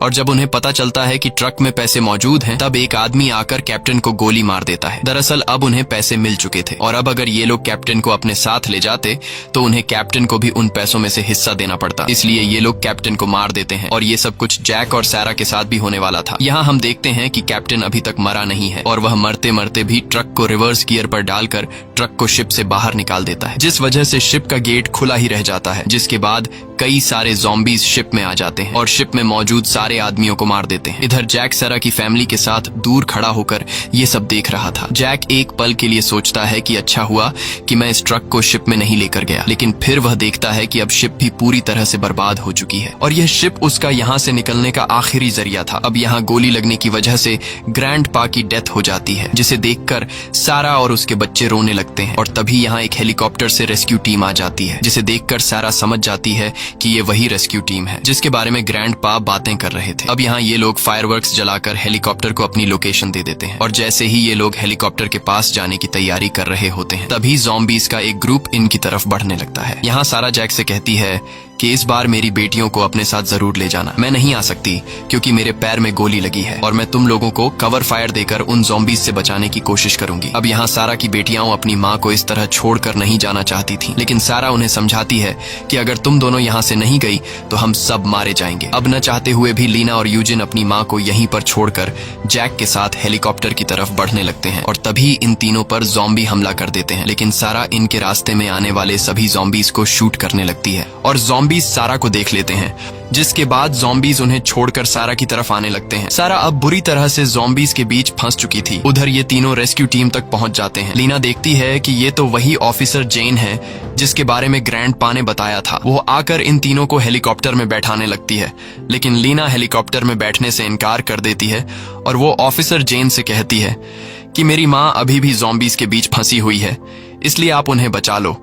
और जब उन्हें पता चलता है कि ट्रक में पैसे मौजूद हैं, तब एक आदमी आकर कैप्टन को गोली मार देता है। दरअसल अब उन्हें पैसे मिल चुके थे और अब अगर ये लोग कैप्टन को अपने साथ ले जाते तो उन्हें कैप्टन को भी उन पैसों में से हिस्सा देना पड़ता। इसलिए ये लोग कैप्टन को मार देते हैं और ये सब कुछ जैक और सैरा के साथ भी होने वाला था। यहाँ हम देखते हैं कि कैप्टन अभी तक मरा नहीं है और वह मरते मरते भी ट्रक को रिवर्स गियर पर डालकर ट्रक को शिप से बाहर निकाल देता है, जिस वजह से शिप का गेट खुला ही रह जाता है। जिसके बाद कई सारे ज़ॉम्बीज शिप में आ जाते हैं और शिप में मौजूद सारे आदमियों को मार देते हैं। इधर जैक सैरा की फैमिली के साथ दूर खड़ा होकर ये सब देख रहा था। जैक एक पल के लिए सोचता है कि अच्छा हुआ कि मैं इस ट्रक को शिप में नहीं लेकर गया, लेकिन फिर वह देखता है कि अब शिप भी पूरी तरह से बर्बाद हो चुकी है और यह शिप उसका यहाँ से निकलने का आखिरी जरिया था। अब यहाँ गोली लगने की वजह से ग्रैंडपा की डेथ हो जाती है, जिसे देखकर सारा और उसके बच्चे रोने लगते हैं और तभी यहाँ एक हेलीकॉप्टर से रेस्क्यू टीम आ जाती है, जिसे देखकर सारा समझ जाती है कि ये वही रेस्क्यू टीम है जिसके बारे में ग्रैंडपा बातें कर रहे थे। अब यहाँ ये लोग फायरवर्क्स जलाकर हेलीकॉप्टर को अपनी लोकेशन दे देते हैं और जैसे ही ये लोग हेलीकॉप्टर के पास जाने की तैयारी कर रहे होते हैं, तभी ज़ॉम्बीज का एक ग्रुप इनकी तरफ बढ़ने लगता है। यहाँ सारा जैक से कहती है कि इस बार मेरी बेटियों को अपने साथ जरूर ले जाना। मैं नहीं आ सकती क्योंकि मेरे पैर में गोली लगी है और मैं तुम लोगों को कवर फायर देकर उन ज़ॉम्बीज से बचाने की कोशिश करूंगी। अब यहाँ सारा की बेटियां अपनी माँ को इस तरह छोड़कर नहीं जाना चाहती थी, लेकिन सारा उन्हें समझाती है कि अगर तुम दोनों यहाँ से नहीं गई तो हम सब मारे जाएंगे। अब न चाहते हुए भी लीना और यूजिन अपनी माँ को यहीं पर छोड़कर जैक के साथ हेलीकॉप्टर की तरफ बढ़ने लगते हैं और तभी इन तीनों पर ज़ॉम्बी हमला कर देते हैं। लेकिन सारा इनके रास्ते में आने वाले सभी ज़ॉम्बीज को शूट करने लगती है और ज़ॉम्बीज सारा को देख लेते हैं, जिसके बाद ज़ॉम्बीज उन्हें छोड़कर सारा की तरफ आने लगते हैं। सारा अब बुरी तरह से ज़ॉम्बीज के बीच फंस चुकी थी। उधर ये तीनों रेस्क्यू टीम तक पहुंच जाते हैं। लीना देखती है कि ये तो वही ऑफिसर जेन है जिसके बारे में ग्रैंडपा ने बताया था। वो आकर इन तीनों को हेलीकॉप्टर में बैठाने लगती है, लेकिन लीना हेलीकॉप्टर में बैठने से इनकार कर देती है और वो ऑफिसर जेन से कहती है कि मेरी माँ अभी भी ज़ॉम्बीज के बीच फंसी हुई है, इसलिए आप उन्हें बचा लो।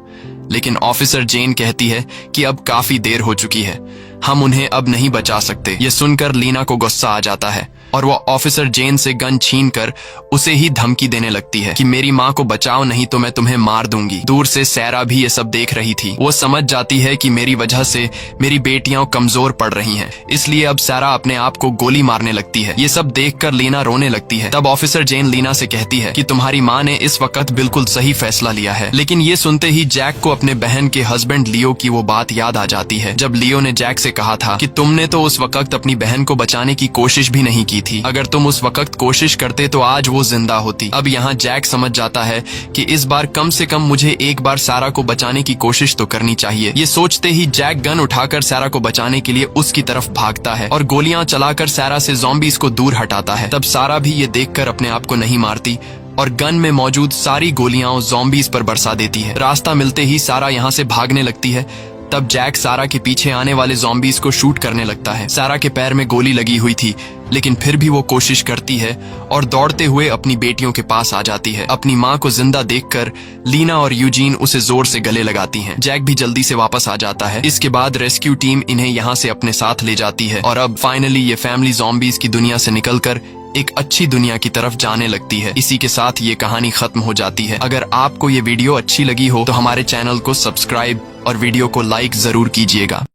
लेकिन ऑफिसर जेन कहती है कि अब काफी देर हो चुकी है, हम उन्हें अब नहीं बचा सकते। ये सुनकर लीना को गुस्सा आ जाता है और वो ऑफिसर जेन से गन छीनकर उसे ही धमकी देने लगती है कि मेरी माँ को बचाओ नहीं तो मैं तुम्हें मार दूंगी। दूर से सैरा भी ये सब देख रही थी। वो समझ जाती है कि मेरी वजह से मेरी बेटियां कमजोर पड़ रही हैं, इसलिए अब सैरा अपने आप को गोली मारने लगती है। ये सब देखकर लीना रोने लगती है। तब ऑफिसर जेन लीना से कहती है कि तुम्हारी माँ ने इस वक्त बिल्कुल सही फैसला लिया है। लेकिन ये सुनते ही जैक को अपने बहन के हस्बैंड लियो की वो बात याद आ जाती है, जब लियो ने जैक से कहा था कि तुमने तो उस वक्त अपनी बहन को बचाने की कोशिश भी नहीं की थी। अगर तुम उस वक्त कोशिश करते तो आज वो जिंदा होती। अब यहाँ जैक समझ जाता है कि इस बार कम से कम मुझे एक बार सारा को बचाने की कोशिश तो करनी चाहिए। ये सोचते ही जैक गन उठाकर सारा को बचाने के लिए उसकी तरफ भागता है और गोलियां चलाकर सारा से ज़ॉम्बीज को दूर हटाता है। तब सारा भी ये देखकर अपने आप को नहीं मारती और गन में मौजूद सारी गोलियां ज़ॉम्बीज पर बरसा देती है। रास्ता मिलते ही सारा यहाँ से भागने लगती है। तब जैक सारा के पीछे आने वाले ज़ॉम्बीज को शूट करने लगता है। सारा के पैर में गोली लगी हुई थी, लेकिन फिर भी वो कोशिश करती है और दौड़ते हुए अपनी बेटियों के पास आ जाती है। अपनी माँ को जिंदा देखकर लीना और यूजीन उसे जोर से गले लगाती हैं। जैक भी जल्दी से वापस आ जाता है। इसके बाद रेस्क्यू टीम इन्हें यहाँ से अपने साथ ले जाती है और अब फाइनली ये फैमिली ज़ॉम्बीज की दुनिया से निकलकर एक अच्छी दुनिया की तरफ जाने लगती है। इसी के साथ ये कहानी खत्म हो जाती है। अगर आपको ये वीडियो अच्छी लगी हो तो हमारे चैनल को सब्सक्राइब और वीडियो को लाइक जरूर कीजिएगा।